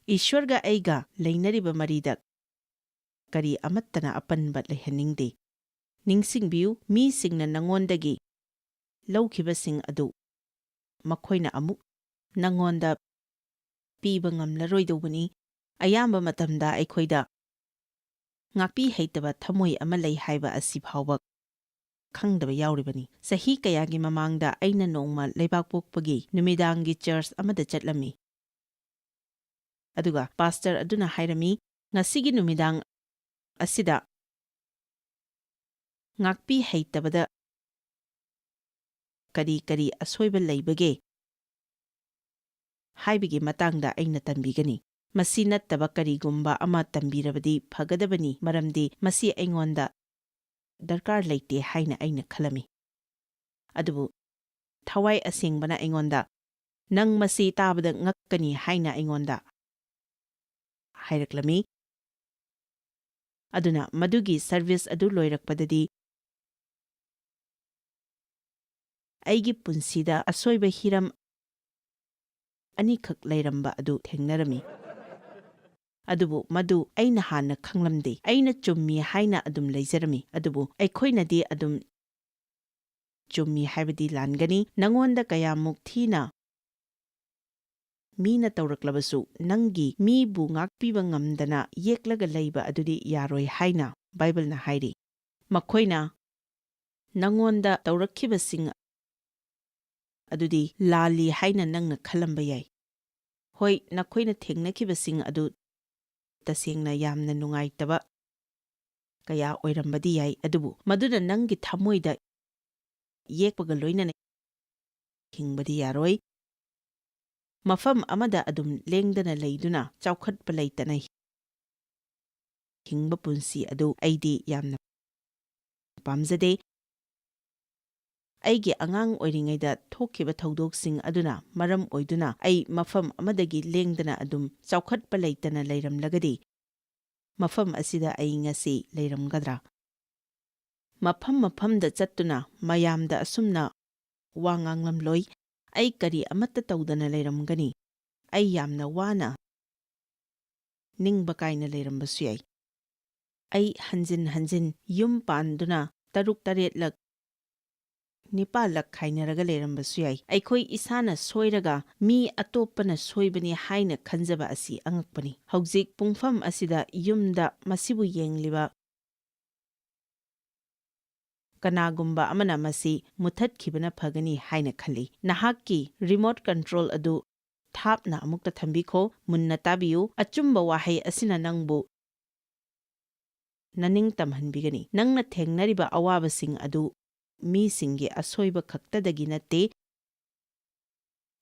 ꯏꯁ꯭ꯋꯔꯒ ꯑꯩꯒ ꯂꯩꯅꯔꯤꯕ ꯃꯔꯤꯗ ꯀꯔꯤ ꯑꯃꯠꯇꯅ ꯑꯄꯟꯕ ꯂꯩꯍꯟꯅꯤꯡꯗꯦ꯫ ꯅꯤꯡꯁꯤꯡꯕꯤꯌꯨ, ꯃꯤꯁꯤꯡꯅ ꯅꯉꯣꯟꯗꯒꯤ ꯂꯧꯈꯤꯕꯁꯤꯡ ꯑꯗꯨ ꯃꯈꯣꯏꯅ ꯑꯃꯨꯛ ꯅꯉꯣꯟꯗ ꯄꯤꯕ ꯉꯝꯂꯔꯣꯏꯗꯧꯕꯅꯤ꯫ ꯑꯌꯥꯝꯕ ꯃꯇꯝꯗ ꯑꯩꯈꯣꯏꯗ ꯉꯥꯛꯄꯤ ꯍꯩꯇꯕ ꯊꯝꯃꯣꯏ ꯑꯃ ꯂꯩ ꯍꯥꯏꯕ ꯑꯁꯤ ꯐꯥꯎꯕ ꯈꯪꯗꯕ ꯌꯥꯎꯔꯤꯕꯅꯤ꯫ ꯆꯍꯤ ꯀꯌꯥꯒꯤ ꯃꯃꯥꯡꯗ ꯑꯩꯅ ꯅꯣꯡꯃ ꯂꯩꯕꯥꯛꯄꯣꯛꯄꯒꯤ ꯅꯨꯃꯤꯗꯥꯡꯒꯤ ꯆꯔꯆ ꯑꯃꯗ ꯆꯠꯂꯝꯃꯤ꯫ ꯑꯗꯨꯒ ꯄꯥꯁꯇꯔ ꯑꯗꯨꯅ ꯍꯥꯏꯔꯝꯃꯤ, ꯉꯁꯤꯒꯤ ꯅꯨꯃꯤꯗꯥꯡ ꯑꯁꯤꯗ ꯉꯥꯛꯄꯤ ꯍꯩꯇꯕꯗ ꯀꯔꯤ ꯑꯁꯣꯏꯕ ꯂꯩꯕꯒꯦ ꯍꯥꯏꯕꯒꯤ ꯃꯇꯥꯡꯗ ꯑꯩꯅ ꯇꯝꯕꯤꯒꯅꯤ꯫ ꯃꯁꯤ ꯅꯠꯇꯕ ꯀꯔꯤꯒꯨꯝꯕ ꯑꯃ ꯇꯝꯕꯤꯔꯕꯗꯤ ꯐꯒꯗꯕꯅꯤ, ꯃꯔꯝꯗꯤ ꯃꯁꯤ ꯑꯩꯉꯣꯟꯗ ꯗꯔꯀꯥꯔ ꯂꯩꯇꯦ ꯍꯥꯏꯅ ꯑꯩꯅ ꯈꯜꯂꯝꯃꯤ꯫ ꯑꯗꯨꯕꯨ ꯊꯋꯥꯏ ꯑꯁꯦꯡꯕꯅ ꯑꯩꯉꯣꯟꯗ ꯅꯪ ꯃꯁꯤ ꯇꯥꯕꯗ ꯉꯛꯀꯅꯤ ꯍꯥꯏꯅ ꯑꯩꯉꯣꯟꯗ ꯍꯥꯏꯔꯛꯂꯝꯃꯤ꯫ ꯑꯗꯨꯅ ꯃꯗꯨꯒꯤ ꯁꯔꯚꯤꯁ ꯑꯗꯨ ꯂꯣꯏꯔꯛꯄꯗꯗꯤ ꯑꯩꯒꯤ ꯄꯨꯟꯁꯤꯗ ꯑꯁꯣꯏꯕ ꯍꯤꯔꯝ ꯑꯅꯤꯈꯛ ꯂꯩꯔꯝꯕ ꯑꯗꯨ ꯊꯦꯡꯅꯔꯝꯃꯤ꯫ ꯑꯗꯨꯕꯨ ꯃꯗꯨ ꯑꯩꯅ ꯍꯥꯟꯅ ꯈꯪꯂꯝꯗꯦ꯫ ꯑꯩꯅ ꯆꯨꯝꯃꯤ ꯍꯥꯏꯅ ꯑꯗꯨꯝ ꯂꯩꯖꯔꯝꯃꯤ꯫ ꯑꯗꯨꯕꯨ ꯑꯩꯈꯣꯏꯅꯗꯤ ꯑꯗꯨꯝ ꯆꯨꯝꯃꯤ ꯍꯥꯏꯕꯗꯤ ꯂꯥꯟꯒꯅꯤ꯫ ꯅꯉꯣꯟꯗ ꯀꯌꯥꯃꯨꯛ ꯊꯤꯅ ꯃꯤꯅ ꯇꯧꯔꯛꯂꯕꯁꯨ ꯅꯪꯒꯤ ꯃꯤꯕꯨ ꯉꯥꯛꯄꯤꯕ ꯉꯝꯗꯅ ꯌꯦꯛꯂꯒ ꯂꯩꯕ ꯑꯗꯨꯗꯤ ꯌꯥꯔꯣꯏ ꯍꯥꯏꯅ ꯕꯥꯏꯕꯜꯅ ꯍꯥꯏꯔꯤ꯫ ꯃꯈꯣꯏꯅ ꯅꯉꯣꯟꯗ ꯇꯧꯔꯛꯈꯤꯕꯁꯤꯡ ꯑꯗꯨꯗꯤ ꯂꯥꯜꯂꯤ ꯍꯥꯏꯅ ꯅꯪꯅ ꯈꯜꯂꯝꯕ ꯌꯥꯏ꯫ ꯍꯣꯏ, ꯅꯈꯣꯏꯅ ꯊꯦꯡꯅꯈꯤꯕꯁꯤꯡ ꯑꯗꯨ ꯇꯁꯦꯡꯅ ꯌꯥꯝꯅ ꯅꯨꯡꯉꯥꯏꯇꯕ ꯀꯌꯥ ꯑꯣꯏꯔꯝꯕꯗꯤ ꯌꯥꯏ, ꯑꯗꯨꯕꯨ ꯃꯗꯨꯅ ꯅꯪꯒꯤ ꯊꯃꯣꯏꯗ ꯌꯦꯛꯄꯒ ꯂꯣꯏꯅꯅ ꯍꯤꯡꯕꯗꯤ ꯌꯥꯔꯣꯏ꯫ ꯃꯐꯝ ꯑꯃꯗ ꯑꯗꯨꯝ ꯂꯦꯡꯗꯅ ꯂꯩꯗꯨꯅ ꯆꯥꯎꯈꯠꯄ ꯂꯩꯇꯅ ꯍꯤꯡꯕ ꯄꯨꯟꯁꯤ ꯑꯗꯨ ꯑꯩꯗꯤ ꯌꯥꯝꯅ ꯄꯥꯝꯖꯗꯦ꯫ ꯑꯩꯒꯤ ꯑꯉꯥꯡ ꯑꯣꯏꯔꯤꯉꯩꯗ ꯊꯣꯛꯈꯤꯕ ꯊꯧꯗꯣꯛꯁꯤꯡ ꯑꯗꯨꯅ ꯃꯔꯝ ꯑꯣꯏꯗꯨꯅ ꯑꯩ ꯃꯐꯝ ꯑꯃꯗꯒꯤ ꯂꯦꯡꯗꯅ ꯑꯗꯨꯝ ꯆꯥꯎꯈꯠꯄ ꯂꯩꯇꯅ ꯂꯩꯔꯝꯂꯒꯗꯤ ꯃꯐꯝ ꯑꯁꯤꯗ ꯑꯩ ꯉꯁꯤ ꯂꯩꯔꯝꯒꯗ꯭ꯔꯥ? ꯃꯐꯝꯗ ꯆꯠꯇꯨꯅ ꯃꯌꯥꯝꯗ ꯑꯁꯨꯝꯅ ꯋꯥ ꯉꯥꯡꯂꯝꯂꯣꯏ꯫ ꯑꯩ ꯀꯔꯤ ꯑꯃꯠꯇ ꯇꯧꯗꯅ ꯂꯩꯔꯝꯒꯅꯤ꯫ ꯑꯩ ꯌꯥꯝꯅ ꯋꯥꯅ ꯅꯤꯡꯕ ꯀꯥꯏꯅ ꯂꯩꯔꯝꯕꯁꯨ ꯌꯥꯏ꯫ ꯑꯩ ꯍꯟꯖꯤꯟ ꯍꯟꯖꯤꯟ ꯌꯨꯝ ꯄꯥꯟꯗꯨꯅ 6-7ꯂꯛ ꯅꯤꯄꯥꯜꯂꯛ ꯈꯥꯏꯅꯔꯒ ꯂꯩꯔꯝꯕꯁꯨ ꯌꯥꯏ꯫ ꯑꯩꯈꯣꯏ ꯏꯁꯥꯅ ꯁꯣꯏꯔꯒ ꯃꯤ ꯑꯇꯣꯞꯄꯅ ꯁꯣꯏꯕꯅꯤ ꯍꯥꯏꯅ ꯈꯟꯖꯕ ꯑꯁꯤ ꯑꯉꯛꯄꯅꯤ꯫ ꯍꯧꯖꯤꯛ ꯄꯨꯡꯐꯝ ꯑꯁꯤꯗ ꯌꯨꯝꯗ ꯃꯁꯤꯕꯨ ꯌꯦꯡꯂꯤꯕ ꯀꯅꯥꯒꯨꯝꯕ ꯑꯃꯅ ꯃꯁꯤ ꯃꯨꯊꯠꯈꯤꯕꯅ ꯐꯒꯅꯤ ꯍꯥꯏꯅ ꯈꯜꯂꯤ꯫ ꯅꯍꯥꯛꯀꯤ ꯔꯤꯃꯣꯠ ꯀꯟꯇ꯭ꯔꯣꯜ ꯑꯗꯨ ꯊꯥꯞꯅ ꯑꯃꯨꯛꯇ ꯊꯝꯕꯤꯈꯣ꯫ ꯃꯨꯟꯅ ꯇꯥꯕꯤꯌꯨ꯫ ꯑꯆꯨꯝꯕ ꯋꯥꯍꯩ ꯑꯁꯤꯅ ꯅꯪꯕꯨ ꯅꯅꯤꯡ ꯇꯝꯍꯟꯕꯤꯒꯅꯤ꯫ ꯅꯪꯅ ꯊꯦꯡꯅꯔꯤꯕ ꯑꯋꯥꯕꯁꯤꯡ ꯑꯗꯨ ꯃꯤꯁꯤꯡꯒꯤ ꯑꯁꯣꯏꯕ ꯈꯛꯇꯗꯒꯤ ꯅꯠꯇꯦ,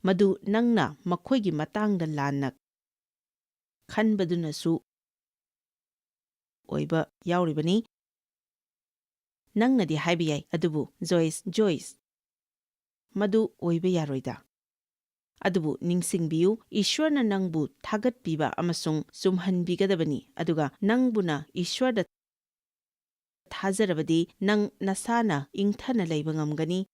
ꯃꯗꯨ ꯅꯪꯅ ꯃꯈꯣꯏꯒꯤ ꯃꯇꯥꯡꯗ ꯂꯥꯟꯅ ꯈꯟꯕꯗꯨꯅꯁꯨ ꯑꯣꯏꯕ ꯌꯥꯎꯔꯤꯕꯅꯤ꯫ ꯅꯪꯅꯗꯤ ꯍꯥꯏꯕ ꯌꯥꯏ, ꯑꯗꯨꯕꯨ ꯖꯣꯏꯁ, ꯃꯗꯨ ꯑꯣꯏꯕ ꯌꯥꯔꯣꯏꯗ꯫ ꯑꯗꯨꯕꯨ ꯅꯤꯡꯁꯤꯡꯕꯤꯌꯨ, ꯏꯁ꯭ꯋꯔꯅ ꯅꯪꯕꯨ ꯊꯥꯒꯠꯄꯤꯕ ꯑꯃꯁꯨꯡ ꯆꯨꯝꯍꯟꯕꯤꯒꯗꯕꯅꯤ, ꯑꯗꯨꯒ ꯅꯪꯕꯨꯅ ꯏꯁ꯭ꯋꯔꯗ ꯊꯥꯖꯔꯕꯗꯤ ꯅꯪ ꯅꯁꯥꯅ ꯏꯪꯊꯅ ꯂꯩꯕ ꯉꯝꯒꯅꯤ꯫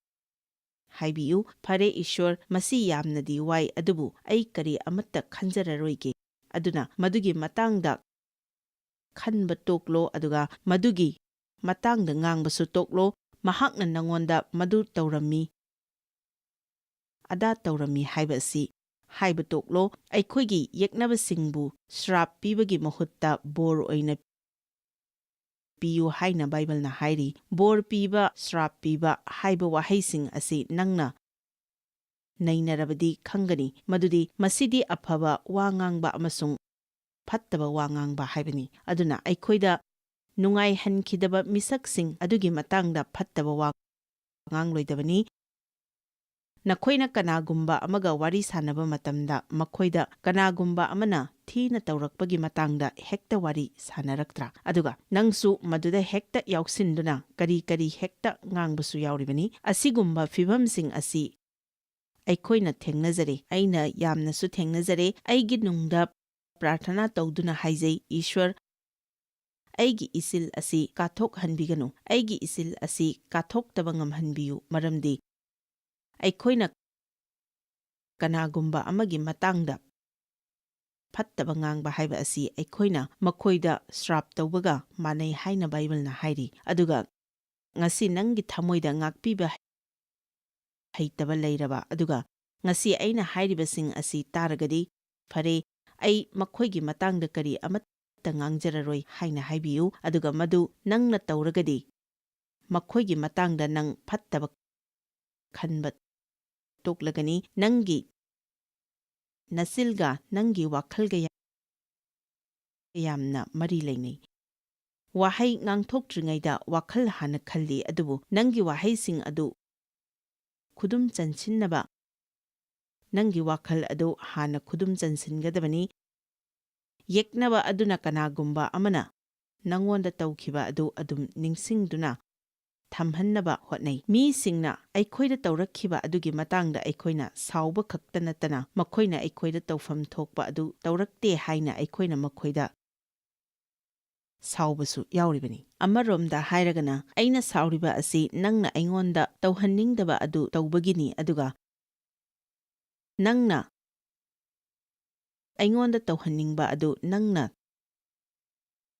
ꯍꯥꯏꯕꯤꯌꯨ, ꯐꯔꯦ ꯏꯁ꯭ꯋꯔ, ꯃꯁꯤ ꯌꯥꯝꯅꯗꯤ ꯋꯥꯏ, ꯑꯗꯨꯕꯨ ꯑꯩ ꯀꯔꯤ ꯑꯃꯠꯇ ꯈꯟꯖꯔꯔꯣꯏꯒꯦ꯫ ꯑꯗꯨꯅ ꯃꯗꯨꯒꯤ ꯃꯇꯥꯡꯗ ꯈꯟꯕ ꯇꯣꯛꯂꯣ, ꯑꯗꯨꯒ ꯃꯗꯨꯒꯤ ꯃꯇꯥꯡꯗ ꯉꯥꯡꯕꯁꯨ ꯇꯣꯛꯂꯣ꯫ ꯃꯍꯥꯛꯅ ꯅꯉꯣꯟꯗ ꯃꯗꯨ ꯇꯧꯔꯝꯃꯤ, ꯑꯗꯥ ꯇꯧꯔꯝꯃꯤ ꯍꯥꯏꯕ ꯑꯁꯤ ꯍꯥꯏꯕ ꯇꯣꯛꯂꯣ꯫ ꯑꯩꯈꯣꯏꯒꯤ ꯌꯦꯛꯅꯕꯁꯤꯡꯕꯨ ꯁ꯭ꯔꯥꯞ ꯄꯤꯕꯒꯤ ꯃꯍꯨꯠꯇ ꯕꯣꯔ ꯑꯣꯏꯅ ꯄꯤꯌꯨ ꯍꯥꯏꯅ ꯕꯥꯏꯕꯜꯅ ꯍꯥꯏꯔꯤ꯫ ꯕꯣꯔ ꯄꯤꯕ, ꯁ꯭ꯔꯥꯞ ꯄꯤꯕ ꯍꯥꯏꯕ ꯋꯥꯍꯩꯁꯤꯡ ꯑꯁꯤ ꯅꯪꯅ ꯅꯩꯅꯔꯕꯗꯤ ꯈꯪꯒꯅꯤ ꯃꯗꯨꯗꯤ ꯃꯁꯤꯗꯤ ꯑꯐꯕ ꯋꯥ ꯉꯥꯡꯕ ꯑꯃꯁꯨꯡ ꯐꯠꯇꯕ ꯋꯥ ꯉꯥꯡꯕ ꯍꯥꯏꯕꯅꯤ꯫ ꯑꯗꯨꯅ ꯑꯩꯈꯣꯏꯗ ꯅꯨꯡꯉꯥꯏꯍꯟꯈꯤꯗꯕ ꯃꯤꯁꯛꯁꯤꯡ ꯑꯗꯨꯒꯤ ꯃꯇꯥꯡꯗ ꯐꯠꯇꯕ ꯋꯥ ꯉꯥꯡꯂꯣꯏꯗꯕꯅꯤ꯫ ꯅꯈꯣꯏꯅ ꯀꯅꯥꯒꯨꯝꯕ ꯑꯃꯒ ꯋꯥꯔꯤ ꯁꯥꯟꯅꯕ ꯃꯇꯝꯗ ꯃꯈꯣꯏꯗ ꯀꯅꯥꯒꯨꯝꯕ ꯑꯃꯅ ꯊꯤꯅ ꯇꯧꯔꯛꯄꯒꯤ ꯃꯇꯥꯡꯗ ꯍꯦꯛꯇ ꯋꯥꯔꯤ ꯁꯥꯟꯅꯔꯛꯇ꯭ꯔꯥ? ꯑꯗꯨꯒ ꯅꯪꯁꯨ ꯃꯗꯨꯗ ꯍꯦꯛꯇ ꯌꯥꯎꯁꯤꯟꯗꯨꯅ ꯀꯔꯤ ꯍꯦꯛꯇ ꯉꯥꯡꯕꯁꯨ ꯌꯥꯎꯔꯤꯕꯅꯤ꯫ ꯑꯁꯤꯒꯨꯝꯕ ꯐꯤꯚꯝꯁꯤꯡ ꯑꯁꯤ ꯑꯩꯈꯣꯏꯅ ꯊꯦꯡꯅꯖꯔꯦ꯫ ꯑꯩꯅ ꯌꯥꯝꯅꯁꯨ ꯊꯦꯡꯅꯖꯔꯦ꯫ ꯑꯩꯒꯤ ꯅꯨꯡꯗ ꯄ꯭ꯔꯥꯔꯊꯅꯥ ꯇꯧꯗꯨꯅ ꯍꯥꯏꯖꯩ, ꯏꯁ꯭ꯋꯔ, ꯑꯩꯒꯤ ꯏꯆꯤꯜ ꯑꯁꯤ ꯀꯥꯊꯣꯛꯍꯟꯕꯤꯒꯅꯨ, ꯑꯩꯒꯤ ꯏꯆꯤꯜ ꯑꯁꯤ ꯀꯥꯊꯣꯛꯇꯕ ꯉꯝꯍꯟꯕꯤꯌꯨ, ꯃꯔꯝꯗꯤ ꯑꯩꯈꯣꯏꯅ ꯀꯅꯥꯒꯨꯝꯕ ꯑꯃꯒꯤ ꯃꯇꯥꯡꯗ ꯐꯠꯇꯕ ꯉꯥꯡꯕ ꯍꯥꯏꯕ ꯑꯁꯤ ꯑꯩꯈꯣꯏꯅ ꯃꯈꯣꯏꯗ ꯁ꯭ꯔꯥꯞ ꯇꯧꯕꯒ ꯃꯥꯟꯅꯩ ꯍꯥꯏꯅ ꯕꯥꯏꯕꯜꯅ ꯍꯥꯏꯔꯤ꯫ ꯑꯗꯨꯒ ꯉꯁꯤ ꯅꯪꯒꯤ ꯊꯃꯣꯏꯗ ꯉꯥꯛꯄꯤꯕ ꯍꯩꯇꯕ ꯂꯩꯔꯕ, ꯑꯗꯨꯒ ꯉꯁꯤ ꯑꯩꯅ ꯍꯥꯏꯔꯤꯕꯁꯤꯡ ꯑꯁꯤ ꯇꯥꯔꯒꯗꯤ, ꯐꯔꯦ, ꯑꯩ ꯃꯈꯣꯏꯒꯤ ꯃꯇꯥꯡꯗ ꯀꯔꯤ ꯑꯃꯠꯇ ꯉꯥꯡꯖꯔꯔꯣꯏ ꯍꯥꯏꯅ ꯍꯥꯏꯕꯤꯌꯨ꯫ ꯑꯗꯨꯒ ꯃꯗꯨ ꯅꯪꯅ ꯇꯧꯔꯒꯗꯤ ꯃꯈꯣꯏꯒꯤ ꯃꯇꯥꯡꯗ ꯅꯪ ꯐꯠꯇꯕ ꯈꯟꯕ ꯇꯣꯛꯂꯒꯅꯤ꯫ ꯅꯪꯒꯤ ꯅꯆꯤꯜꯒ ꯅꯪꯒꯤ ꯋꯥꯈꯜꯒ ꯌꯥꯝꯅ ꯃꯔꯤ ꯂꯩꯅꯩ꯫ ꯋꯥꯍꯩ ꯉꯥꯡꯊꯣꯛꯇ꯭ꯔꯤꯉꯩꯗ ꯋꯥꯈꯜ ꯍꯥꯟꯅ ꯈꯜꯂꯤ, ꯑꯗꯨꯕꯨ ꯅꯪꯒꯤ ꯋꯥꯍꯩꯁꯤꯡ ꯑꯗꯨ ꯈꯨꯗꯨꯝ ꯆꯟꯁꯤꯟꯅꯕ ꯅꯪꯒꯤ ꯋꯥꯈꯜ ꯑꯗꯨ ꯍꯥꯟꯅ ꯈꯨꯗꯨꯝ ꯆꯟꯁꯤꯟꯒꯗꯕꯅꯤ꯫ ꯌꯦꯛꯅꯕ ꯑꯗꯨꯅ ꯀꯅꯥꯒꯨꯝꯕ ꯑꯃꯅ ꯅꯉꯣꯟꯗ ꯇꯧꯈꯤꯕ ꯑꯗꯨ ꯑꯗꯨꯝ ꯅꯤꯡꯁꯤꯡꯗꯨꯅ ꯊꯝꯍꯟꯅꯕ ꯍꯣꯠꯅꯩ꯫ ꯃꯤꯁꯤꯡꯅ ꯑꯩꯈꯣꯏꯗ ꯇꯧꯔꯛꯈꯤꯕ ꯑꯗꯨꯒꯤ ꯃꯇꯥꯡꯗ ꯑꯩꯈꯣꯏꯅ ꯁꯥꯎꯕ ꯈꯛꯇ ꯅꯠꯇꯅ ꯃꯈꯣꯏꯅ ꯑꯩꯈꯣꯏꯗ ꯇꯧꯐꯝ ꯊꯣꯛꯄ ꯑꯗꯨ ꯇꯧꯔꯛꯇꯦ ꯍꯥꯏꯅ ꯑꯩꯈꯣꯏꯅ ꯃꯈꯣꯏꯗ ꯁꯥꯎꯕꯁꯨ ꯌꯥꯎꯔꯤꯕꯅꯤ꯫ ꯑꯃꯔꯣꯝꯗ ꯍꯥꯏꯔꯒꯅ, ꯑꯩꯅ ꯁꯥꯎꯔꯤꯕ ꯑꯁꯤ ꯅꯪꯅ ꯑꯩꯉꯣꯟꯗ ꯇꯧꯍꯟꯅꯤꯡꯗꯕ ꯑꯗꯨ ꯇꯧꯕꯒꯤꯅꯤ, ꯑꯗꯨꯒ ꯅꯪꯅ ꯑꯩꯉꯣꯟꯗ ꯇꯧꯍꯟꯅꯤꯡꯕ ꯑꯗꯨ ꯅꯪꯅ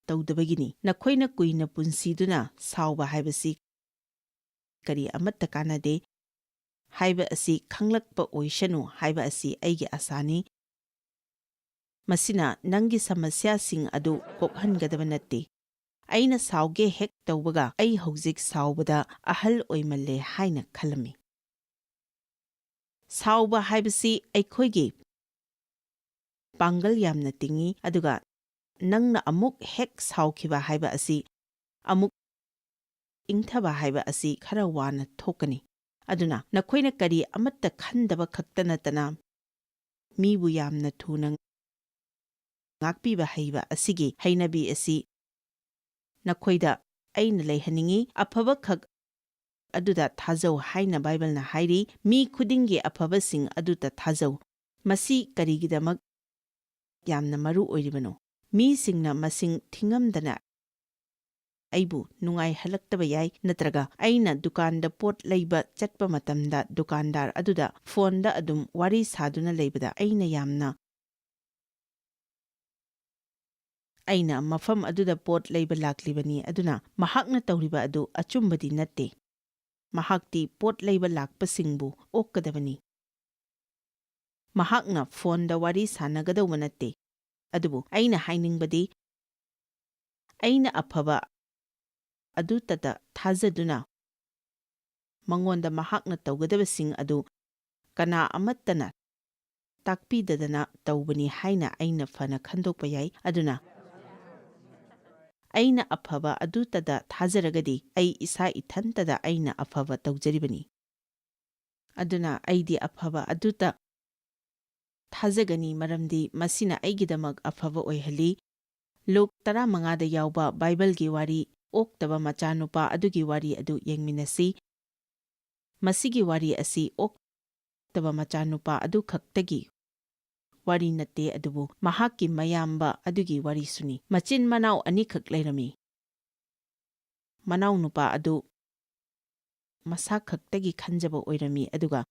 ꯇꯧꯗꯕꯒꯤꯅꯤ꯫ ꯅꯈꯣꯏꯅ ꯀꯨꯏꯅ ꯄꯨꯟꯁꯤꯗꯨꯅ ꯁꯥꯎꯕ ꯍꯥꯏꯕꯁꯤ ꯀꯔꯤ ꯑꯃꯠꯇ ꯀꯥꯟꯅꯗꯦ ꯍꯥꯏꯕ ꯑꯁꯤ ꯈꯪꯂꯛꯄ ꯑꯣꯏꯁꯅꯨ ꯍꯥꯏꯕ ꯑꯁꯤ ꯑꯩꯒꯤ ꯑꯁꯥꯅꯤ꯫ ꯃꯁꯤꯅ ꯅꯪꯒꯤ ꯁꯃꯁ꯭ꯌꯥꯁꯤꯡ ꯑꯗꯨ ꯀꯣꯛꯍꯟꯒꯗꯕ ꯅꯠꯇꯦ꯫ ꯑꯩꯅ ꯁꯥꯎꯒꯦ ꯍꯦꯛ ꯇꯧꯕꯒ ꯑꯩ ꯍꯧꯖꯤꯛ ꯁꯥꯎꯕꯗ ꯑꯍꯜ ꯑꯣꯏꯃꯜꯂꯦ ꯍꯥꯏꯅ ꯈꯜꯂꯝꯃꯤ꯫ ꯁꯥꯎꯕ ꯍꯥꯏꯕꯁꯤ ꯑꯩꯈꯣꯏꯒꯤ ꯄꯥꯡꯒꯜ ꯌꯥꯝꯅ ꯇꯤꯡꯏ, ꯑꯗꯨꯒ ꯅꯪꯅ ꯑꯃꯨꯛ ꯍꯦꯛ ꯁꯥꯎꯈꯤꯕ ꯍꯥꯏꯕ ꯑꯁꯤ ꯑꯃꯨꯛ ꯏꯪꯊꯕ ꯍꯥꯏꯕ ꯑꯁꯤ ꯈꯔ ꯋꯥꯅ ꯊꯣꯛꯀꯅꯤ꯫ ꯑꯗꯨꯅ ꯅꯈꯣꯏꯅ ꯀꯔꯤ ꯑꯃꯠꯇ ꯈꯟꯗꯕ ꯈꯛꯇ ꯅꯠꯇꯅ ꯃꯤꯕꯨ ꯌꯥꯝꯅ ꯊꯨꯅ ꯉꯥꯛꯄꯤꯕ ꯍꯩꯕ ꯑꯁꯤꯒꯤ ꯍꯩꯅꯕꯤ ꯑꯁꯤ ꯅꯈꯣꯏꯗ ꯑꯩꯅ ꯂꯩꯍꯟꯅꯤꯡꯏ꯫ ꯑꯐꯕꯈꯛ ꯑꯗꯨꯗ ꯊꯥꯖꯧ ꯍꯥꯏꯅ ꯕꯥꯏꯕꯜꯅ ꯍꯥꯏꯔꯤ꯫ ꯃꯤ ꯈꯨꯗꯤꯡꯒꯤ ꯑꯐꯕꯁꯤꯡ ꯑꯗꯨꯗ ꯊꯥꯖꯧ꯫ ꯃꯁꯤ ꯀꯔꯤꯒꯤꯗꯃꯛ ꯌꯥꯝꯅ ꯃꯔꯨ ꯑꯣꯏꯔꯤꯕꯅꯣ? ꯃꯤꯁꯤꯡꯅ ꯃꯁꯤꯡ ꯊꯤꯉꯝꯗꯅ ꯑꯩꯕꯨ ꯅꯨꯡꯉꯥꯏꯍꯜꯂꯛꯇꯕ ꯌꯥꯏ, ꯅꯠꯇ꯭ꯔꯒ ꯑꯩꯅ ꯗꯨꯀꯥꯟꯗ ꯄꯣꯠ ꯂꯩꯕ ꯆꯠꯄ ꯃꯇꯝꯗ ꯗꯨꯀꯥꯟꯗꯥꯔ ꯑꯗꯨꯗ ꯐꯣꯟꯗ ꯑꯗꯨꯝ ꯋꯥꯔꯤ ꯁꯥꯗꯨꯅ ꯂꯩꯕꯗ ꯑꯩꯅ ꯃꯐꯝ ꯑꯗꯨꯗ ꯄꯣꯠ ꯂꯩꯕ ꯂꯥꯛꯂꯤꯕꯅꯤ, ꯑꯗꯨꯅ ꯃꯍꯥꯛꯅ ꯇꯧꯔꯤꯕ ꯑꯗꯨ ꯑꯆꯨꯝꯕꯗꯤ ꯅꯠꯇꯦ꯫ ꯃꯍꯥꯛꯇꯤ ꯄꯣꯠ ꯂꯩꯕ ꯂꯥꯛꯄꯁꯤꯡꯕꯨ ꯑꯣꯛꯀꯗꯕꯅꯤ꯫ ꯃꯍꯥꯛꯅ ꯐꯣꯟꯗ ꯋꯥꯔꯤ ꯁꯥꯟꯅꯒꯗꯧꯕ ꯅꯠꯇꯦ꯫ ꯑꯗꯨꯕꯨ ꯑꯩꯅ ꯍꯥꯏꯅꯤꯡꯕꯗꯤ ꯑꯩꯅ ꯑꯐꯕ ꯑꯗꯨꯇꯗ ꯊꯥꯖꯗꯨꯅ ꯃꯉꯣꯟꯗ ꯃꯍꯥꯛꯅ ꯇꯧꯒꯗꯕꯁꯤꯡ ꯑꯗꯨ ꯀꯅꯥ ꯑꯃꯠꯇꯅ ꯇꯥꯛꯄꯤꯗꯗꯅ ꯇꯧꯕꯅꯤ ꯍꯥꯏꯅ ꯑꯩꯅ ꯐꯅ ꯈꯟꯗꯣꯛꯄ ꯌꯥꯏ꯫ ꯑꯗꯨꯅ ꯑꯩꯅ ꯑꯐꯕ ꯑꯗꯨꯇꯗ ꯊꯥꯖꯔꯒꯗꯤ ꯑꯩ ꯏꯁꯥ ꯏꯊꯟꯇꯗ ꯑꯩꯅ ꯑꯐꯕ ꯇꯧꯖꯔꯤꯕꯅꯤ꯫ ꯑꯗꯨꯅ ꯑꯩꯗꯤ ꯑꯐꯕ ꯑꯗꯨꯇ ꯊꯥꯖꯒꯅꯤ ꯃꯔꯝꯗꯤ ꯃꯁꯤꯅ ꯑꯩꯒꯤꯗꯃꯛ ꯑꯐꯕ ꯑꯣꯏꯍꯜꯂꯤ꯫ ꯂꯨꯛ 15ꯗ ꯌꯥꯎꯕ ꯕꯥꯏꯕꯜꯒꯤ ꯋꯥꯔꯤ ꯑꯣꯛꯇꯕ ꯃꯆꯥꯅꯨꯄꯥ ꯑꯗꯨꯒꯤ ꯋꯥꯔꯤ ꯑꯗꯨ ꯌꯦꯡꯃꯤꯟꯅꯁꯤ꯫ ꯃꯁꯤꯒꯤ ꯋꯥꯔꯤ ꯑꯁꯤ ꯑꯣꯛꯇꯕ ꯃꯆꯥꯅꯨꯄꯥ ꯑꯗꯨꯈꯛꯇꯒꯤ ꯋꯥꯔꯤ ꯅꯠꯇꯦ, ꯑꯗꯨꯕꯨ ꯃꯍꯥꯛꯀꯤ ꯃꯌꯥꯝꯕ ꯑꯗꯨꯒꯤ ꯋꯥꯔꯤꯁꯨꯅꯤ꯫ ꯃꯆꯤꯟ ꯃꯅꯥꯎ ꯑꯅꯤꯈꯛ ꯂꯩꯔꯝꯃꯤ꯫ ꯃꯅꯥꯎꯅꯨꯄꯥ ꯑꯗꯨ ꯃꯁꯥ ꯈꯛꯇꯒꯤ ꯈꯟꯖꯕ ꯑꯣꯏꯔꯝꯃꯤ, ꯑꯗꯨꯒ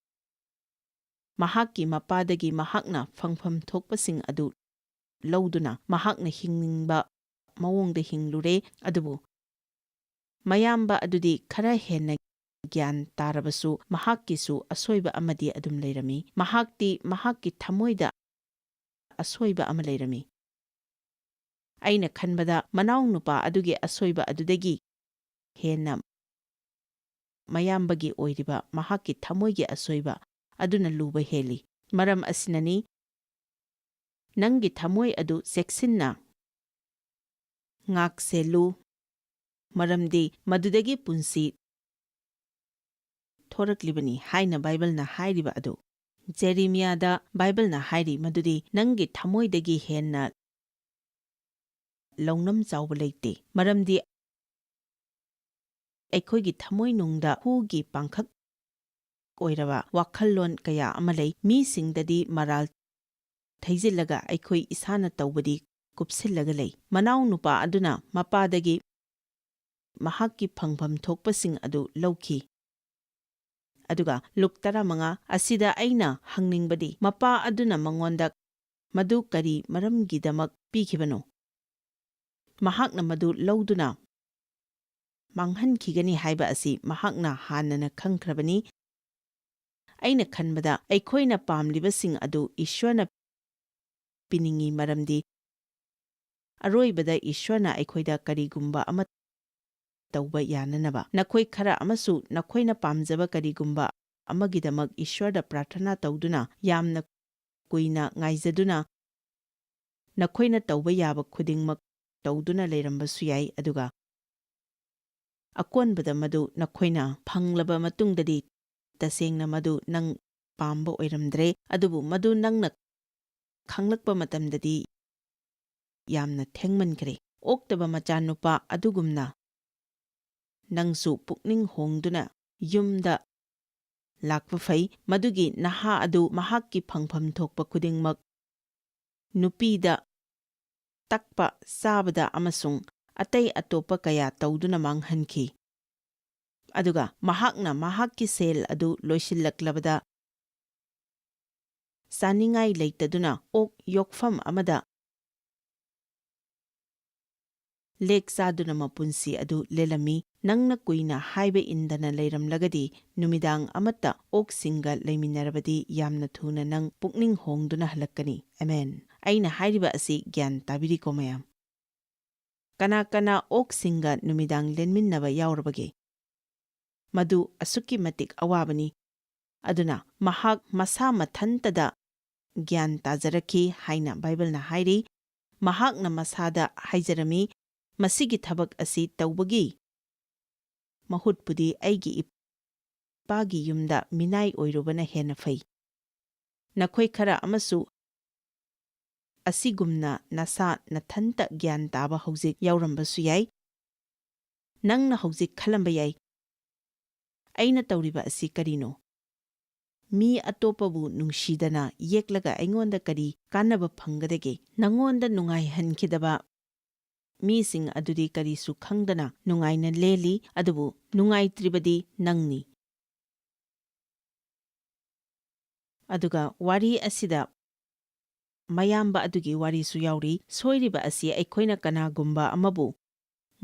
ꯃꯍꯥꯛꯀꯤ ꯃꯄꯥꯗꯒꯤ ꯃꯍꯥꯛꯅ ꯐꯪꯐꯝ ꯊꯣꯛꯄꯁꯤꯡ ꯑꯗꯨ ꯂꯧꯗꯨꯅ ꯃꯍꯥꯛꯅ ꯍꯤꯡꯅꯤꯡꯕ ꯃꯑꯣꯡꯗ ꯍꯤꯡꯂꯨꯔꯦ꯫ ꯑꯗꯨꯕꯨ ꯃꯌꯥꯝꯕ ꯑꯗꯨꯗꯤ ꯈꯔ ꯍꯦꯟꯅ ꯒ꯭ꯌꯥꯟ ꯇꯥꯔꯕꯁꯨ ꯃꯍꯥꯛꯀꯤꯁꯨ ꯑꯁꯣꯏꯕ ꯑꯃꯗꯤ ꯑꯗꯨꯝ ꯂꯩꯔꯝꯃꯤ꯫ ꯃꯍꯥꯛꯇꯤ ꯃꯍꯥꯛꯀꯤ ꯊꯃꯣꯏꯗ ꯑꯁꯣꯏꯕ ꯑꯃ ꯂꯩꯔꯝꯃꯤ꯫ ꯑꯩꯅ ꯈꯟꯕꯗ ꯃꯅꯥꯎꯅꯨꯄꯥ ꯑꯗꯨꯒꯤ ꯑꯁꯣꯏꯕ ꯑꯗꯨꯗꯒꯤ ꯍꯦꯟꯅ ꯃꯌꯥꯝꯕꯒꯤ ꯑꯣꯏꯔꯤꯕ ꯃꯍꯥꯛꯀꯤ ꯊꯃꯣꯏꯒꯤ ꯑꯁꯣꯏꯕ ꯑꯗꯨꯅ ꯂꯨꯕ ꯍꯦꯜꯂꯤ꯫ ꯃꯔꯝ ꯑꯁꯤꯅꯅꯤ ꯅꯪꯒꯤ ꯊꯃꯣꯏ ꯑꯗꯨ ꯆꯦꯛꯁꯤꯟꯅ ꯉꯥꯛꯁꯦꯜꯂꯨ, ꯃꯔꯝꯗꯤ ꯃꯗꯨꯗꯒꯤ ꯄꯨꯟꯁꯤ ꯊꯣꯔꯛꯂꯤꯕꯅꯤ ꯍꯥꯏꯅ ꯕꯥꯏꯕꯜꯅ ꯍꯥꯏꯔꯤꯕ ꯑꯗꯨ꯫ ꯖꯦꯔꯦꯃꯤꯌꯥꯗ ꯕꯥꯏꯕꯜꯅ ꯍꯥꯏꯔꯤ ꯃꯗꯨꯗꯤ ꯅꯪꯒꯤ ꯊꯃꯣꯏꯗꯒꯤ ꯍꯦꯟꯅ ꯂꯧꯅꯝ ꯆꯥꯎꯕ ꯂꯩꯇꯦ, ꯃꯔꯝꯗꯤ ꯑꯩꯈꯣꯏꯒꯤ ꯊꯃꯣꯏꯅꯨꯡꯗ ꯍꯨꯒꯤ ꯄꯥꯡꯈꯛ ꯑꯣꯏꯔꯕ ꯋꯥꯈꯜꯂꯣꯟ ꯀꯌꯥ ꯑꯃ ꯂꯩ꯫ ꯃꯤꯁꯤꯡꯗꯗꯤ ꯃꯔꯥꯜ ꯊꯩꯖꯤꯜꯂꯒ ꯑꯩꯈꯣꯏ ꯏꯁꯥꯅ ꯇꯧꯕꯗꯤ ꯀꯨꯞꯁꯤꯜꯂꯒ ꯂꯩ꯫ ꯃꯅꯥꯎꯅꯨꯄꯥ ꯑꯗꯨꯅ ꯃꯄꯥꯗꯒꯤ ꯃꯍꯥꯛꯀꯤ ꯐꯪꯐꯝ ꯊꯣꯛꯄꯁꯤꯡ ꯑꯗꯨ ꯂꯧꯈꯤ꯫ ꯑꯗꯨꯒ ꯂꯨꯛ 15 ꯑꯁꯤꯗ ꯑꯩꯅ ꯍꯪꯅꯤꯡꯕꯗꯤ ꯃꯄꯥ ꯑꯗꯨꯅ ꯃꯉꯣꯟꯗ ꯃꯗꯨ ꯀꯔꯤ ꯃꯔꯝꯒꯤꯗꯃꯛ ꯄꯤꯈꯤꯕꯅꯣ? ꯃꯍꯥꯛꯅ ꯃꯗꯨ ꯂꯧꯗꯨꯅ ꯃꯥꯡꯍꯟꯈꯤꯒꯅꯤ ꯍꯥꯏꯕ ꯑꯁꯤ ꯃꯍꯥꯛꯅ ꯍꯥꯟꯅꯅ ꯈꯪꯈ꯭ꯔꯕꯅꯤ꯫ ꯑꯩꯅ ꯈꯟꯕꯗ ꯑꯩꯈꯣꯏꯅ ꯄꯥꯝꯂꯤꯕꯁꯤꯡ ꯑꯗු ꯏꯁ꯭ꯋꯔꯅ ꯄꯤꯅꯤꯡꯉꯤ, ꯃꯔꯝꯗꯤ ꯑꯔꯣꯏꯕꯗ ꯏꯁ꯭ꯋꯔꯅ ꯑꯩꯈꯣꯏꯗ ꯀꯔꯤꯒꯨꯝꯕ ꯑꯃ ꯇꯧꯕ ꯌꯥꯅꯅꯕ ꯅꯈꯣꯏ ꯈꯔ ꯑꯃꯁꯨ ꯅꯈꯣꯏꯅ ꯄꯥꯝꯖꯕ ꯀꯔꯤꯒꯨꯝꯕ ꯑꯃꯒꯤꯗꯃꯛ ꯏꯁ꯭ꯋꯔꯗ ꯄ꯭ꯔꯥꯔꯊꯅꯥ ꯇꯧꯗꯨꯅ ꯌꯥꯝꯅ ꯀꯨꯏꯅ ꯉꯥꯏꯖꯗꯨꯅ ꯅꯈꯣꯏꯅ ꯇꯧꯕ ꯌꯥꯕ ꯈꯨꯗꯤꯡꯃꯛ ꯇꯧꯗꯨꯅ ꯂꯩꯔꯝꯕꯁꯨ ꯌꯥꯏ꯫ ꯑꯗꯨꯒ ꯑꯀꯣꯟꯕꯗ ꯃꯗꯨ ꯅꯈꯣꯏꯅ ꯐꯪꯂꯕ ꯃꯇꯨꯡꯗꯗꯤ ꯇꯁꯦꯡꯅ ꯃꯗꯨ ꯅꯪ ꯄꯥꯝꯕ ꯑꯣꯏꯔꯝꯗ꯭ꯔꯦ, ꯑꯗꯨꯕꯨ ꯃꯗꯨ ꯅꯪꯅ ꯈꯪꯂꯛꯄ ꯃꯇꯝꯗꯗꯤ ꯌꯥꯝꯅ ꯊꯦꯡꯃꯟꯈ꯭ꯔꯦ꯫ ꯑꯣꯛꯇꯕ ꯃꯆꯥꯅꯨꯄꯥ ꯑꯗꯨꯒꯨꯝꯅ ꯅꯪꯁꯨ ꯄꯨꯛꯅꯤꯡ ꯍꯣꯡꯗꯨꯅ ꯌꯨꯝꯗ ꯂꯥꯛꯄ ꯐꯩ꯫ ꯃꯗꯨꯒꯤ ꯅꯍꯥ ꯑꯗꯨ ꯃꯍꯥꯛꯀꯤ ꯐꯪꯐꯝ ꯊꯣꯛꯄ ꯈꯨꯗꯤꯡꯃꯛ ꯅꯨꯄꯤꯗ ꯇꯛꯄ, ꯆꯥꯕꯗ ꯑꯃꯁꯨꯡ ꯑꯇꯩ ꯑꯇꯣꯞꯄ ꯀꯌꯥ ꯇꯧꯗꯨꯅ ꯃꯥꯡꯍꯟꯈꯤ꯫ ꯑꯗꯨꯒ ꯃꯍꯥꯛꯅ ꯃꯍꯥꯛꯀꯤ ꯁꯦꯜ ꯑꯗꯨ ꯂꯣꯏꯁꯤꯜꯂꯛꯂꯕꯗ ꯆꯥꯅꯤꯡꯉꯥꯏ ꯂꯩꯇꯗꯨꯅ ꯑꯣꯛ ꯌꯣꯛꯐꯝ ꯑꯃꯗ ꯂꯦꯛ ꯆꯥꯗꯨꯅ ꯃꯄꯨꯟꯁꯤ ꯑꯗꯨ ꯂꯦꯜꯂꯝꯃꯤ꯫ ꯅꯪꯅ ꯀꯨꯏꯅ ꯍꯥꯏꯕ ꯏꯟꯗꯅ ꯂꯩꯔꯝꯂꯒꯗꯤ ꯅꯨꯃꯤꯗꯥꯡ ꯑꯃꯠꯇ ꯑꯣꯛꯁꯤꯡꯒ ꯂꯩꯃꯤꯟꯅꯔꯕꯗꯤ ꯌꯥꯝꯅ ꯊꯨꯅ ꯅꯪ ꯄꯨꯛꯅꯤꯡ ꯍꯣꯡꯗꯨꯅ ꯍꯜꯂꯛꯀꯅꯤ꯫ ꯑꯃꯦꯟ꯫ ꯑꯩꯅ ꯍꯥꯏꯔꯤꯕ ꯑꯁꯤ ꯒ꯭ꯌꯥꯟ ꯇꯥꯕꯤꯔꯤꯀꯣ ꯃꯌꯥꯝ? ꯀꯅꯥ ꯀꯅꯥ ꯑꯣꯛꯁꯤꯡꯒ ꯅꯨꯃꯤꯗꯥꯡ ꯂꯦꯟꯃꯤꯟꯅꯕ ꯌꯥꯎꯔꯕꯒꯦ? ꯃꯗꯨ ꯑꯁꯨꯛꯀꯤ ꯃꯇꯤꯛ ꯑꯋꯥꯕꯅꯤ꯫ ꯑꯗꯨꯅ ꯃꯍꯥꯛ ꯃꯁꯥ ꯃꯊꯟꯇꯗ ꯒ꯭ꯌꯥꯟ ꯇꯥꯖꯔꯛꯈꯤ ꯍꯥꯏꯅ ꯕꯥꯏꯕꯜꯅ ꯍꯥꯏꯔꯤ꯫ ꯃꯍꯥꯛꯅ ꯃꯁꯥꯗ ꯍꯥꯏꯖꯔꯝꯃꯤ, ꯃꯁꯤꯒꯤ ꯊꯕꯛ ꯑꯁꯤ ꯇꯧꯕꯒꯤ ꯃꯍꯨꯠꯄꯨꯗꯤ ꯑꯩꯒꯤ ꯏꯄꯥꯒꯤ ꯌꯨꯝꯗ ꯃꯤꯅꯥꯏ ꯑꯣꯏꯔꯨꯕꯅ ꯍꯦꯟꯅ ꯐꯩ꯫ ꯅꯈꯣꯏ ꯈꯔ ꯑꯃꯁꯨ ꯑꯁꯤꯒꯨꯝꯅ ꯅꯁꯥ ꯅꯊꯟꯇ ꯒ꯭ꯌꯥꯟ ꯇꯥꯕ ꯍꯧꯖꯤꯛ ꯌꯥꯎꯔꯝꯕꯁꯨ ꯌꯥꯏ꯫ ꯅꯪꯅ ꯍꯧꯖꯤꯛ ꯈꯜꯂꯝꯕ ꯌꯥꯏ, ꯑꯩꯅ ꯇꯧꯔꯤꯕ ꯑꯁꯤ ꯀꯔꯤꯅꯣ? ꯃꯤ ꯑꯇꯣꯞꯄꯕꯨ ꯅꯨꯡꯁꯤꯗꯅ ꯌꯦꯛꯂꯒ ꯑꯩꯉꯣꯟꯗ ꯀꯔꯤ ꯀꯥꯟꯅꯕ ꯐꯪꯒꯗꯒꯦ? ꯅꯉꯣꯟꯗ ꯅꯨꯡꯉꯥꯏꯍꯟꯈꯤꯗꯕ ꯃꯤꯁꯤꯡ ꯑꯗꯨꯗꯤ ꯀꯔꯤꯁꯨ ꯈꯪꯗꯅ ꯅꯨꯡꯉꯥꯏꯅ ꯂꯦꯜꯂꯤ, ꯑꯗꯨꯕꯨ ꯅꯨꯡꯉꯥꯏꯇ꯭ꯔꯤꯕꯗꯤ ꯅꯪꯅꯤ꯫ ꯑꯗꯨꯒ ꯋꯥꯔꯤ ꯑꯁꯤꯗ ꯃꯌꯥꯝꯕ ꯑꯗꯨꯒꯤ ꯋꯥꯔꯤꯁꯨ ꯌꯥꯎꯔꯤ꯫ ꯁꯣꯏꯔꯤꯕ ꯑꯁꯤ ꯑꯩꯈꯣꯏꯅ ꯀꯅꯥꯒꯨꯝꯕ ꯑꯃꯕꯨ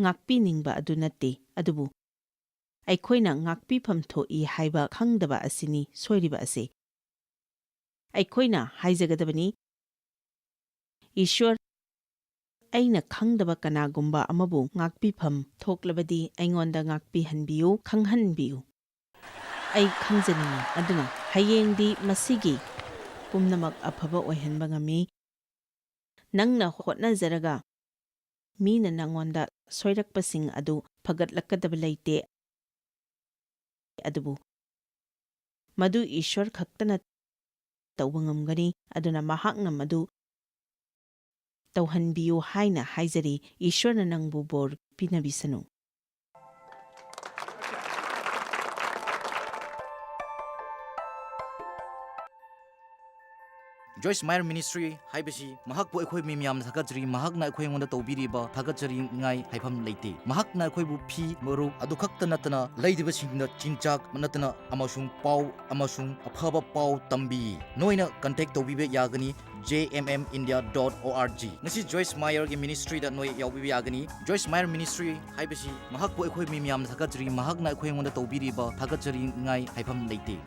ꯉꯥꯛꯄꯤꯅꯤꯡꯕ ꯑꯗꯨ ꯅꯠꯇꯦ, ꯑꯗꯨꯕꯨ ꯑꯩꯈꯣꯏꯅ ꯉꯥꯛꯄꯤꯐꯝ ꯊꯣꯛꯏ ꯍꯥꯏꯕ ꯈꯪꯗꯕ ꯑꯁꯤꯅꯤ ꯁꯣꯏꯔꯤꯕ ꯑꯁꯤ꯫ ꯑꯩꯈꯣꯏꯅ ꯍꯥꯏꯖꯒꯗꯕꯅꯤ, ꯏꯁ꯭ꯋꯔ, ꯑꯩꯅ ꯈꯪꯗꯕ ꯀꯅꯥꯒꯨꯝꯕ ꯑꯃꯕꯨ ꯉꯥꯛꯄꯤꯐꯝ ꯊꯣꯛꯂꯕꯗꯤ ꯑꯩꯉꯣꯟꯗ ꯉꯥꯛꯄꯤꯍꯟꯕꯤꯌꯨ, ꯈꯪꯍꯟꯕꯤꯌꯨ꯫ ꯑꯩ ꯈꯪꯖꯅꯤꯡꯉꯤ, ꯑꯗꯨꯅ ꯍꯌꯦꯡꯗꯤ ꯃꯁꯤꯒꯤ ꯄꯨꯝꯅꯃꯛ ꯑꯐꯕ ꯑꯣꯏꯍꯟꯕ ꯉꯝꯃꯤ꯫ ꯅꯪꯅ ꯍꯣꯠꯅꯖꯔꯒ ꯃꯤꯅ ꯅꯪꯉꯣꯟꯗ ꯁꯣꯏꯔꯛꯄꯁꯤꯡ ꯑꯗꯨ ꯐꯒꯠꯂꯛꯀꯗꯕ ꯂꯩꯇꯦ, ꯑꯗꯨꯕꯨ ꯃꯗꯨ ꯏꯁ꯭ꯋꯔ ꯈꯛꯇꯅ ꯇꯧꯕ ꯉꯝꯒꯅꯤ, ꯑꯗꯨꯅ ꯃꯍꯥꯛꯅ ꯃꯗꯨ ꯇꯧꯍꯟꯕꯤꯌꯨ ꯍꯥꯏꯅ ꯍꯥꯏꯖꯔꯤ꯫ ꯏꯁ꯭ꯋꯔꯅ ꯅꯪꯕꯨ ꯕꯣꯔ ꯄꯤꯅꯕꯤꯁꯅꯨ꯫ Joyce Meyer Ministry haibasi mahakpu akhoi mi miyam thakachri mahakna akhoi ngonda tawbiriba thakachri ngai haifam leite mahakna akhoi bu phi moru adu khakta natana leidiba singna chingchak natana amasung pau amasung aphaba pau tambi noina contact tawbibe yagani jmmindia.org ngasi Joyce Meyer gi ministry da noi yawbibe yagani Joyce Meyer Ministry haibasi mahakpu akhoi mi miyam thakachri mahakna akhoi ngonda tawbiriba thakachri ngai haifam leite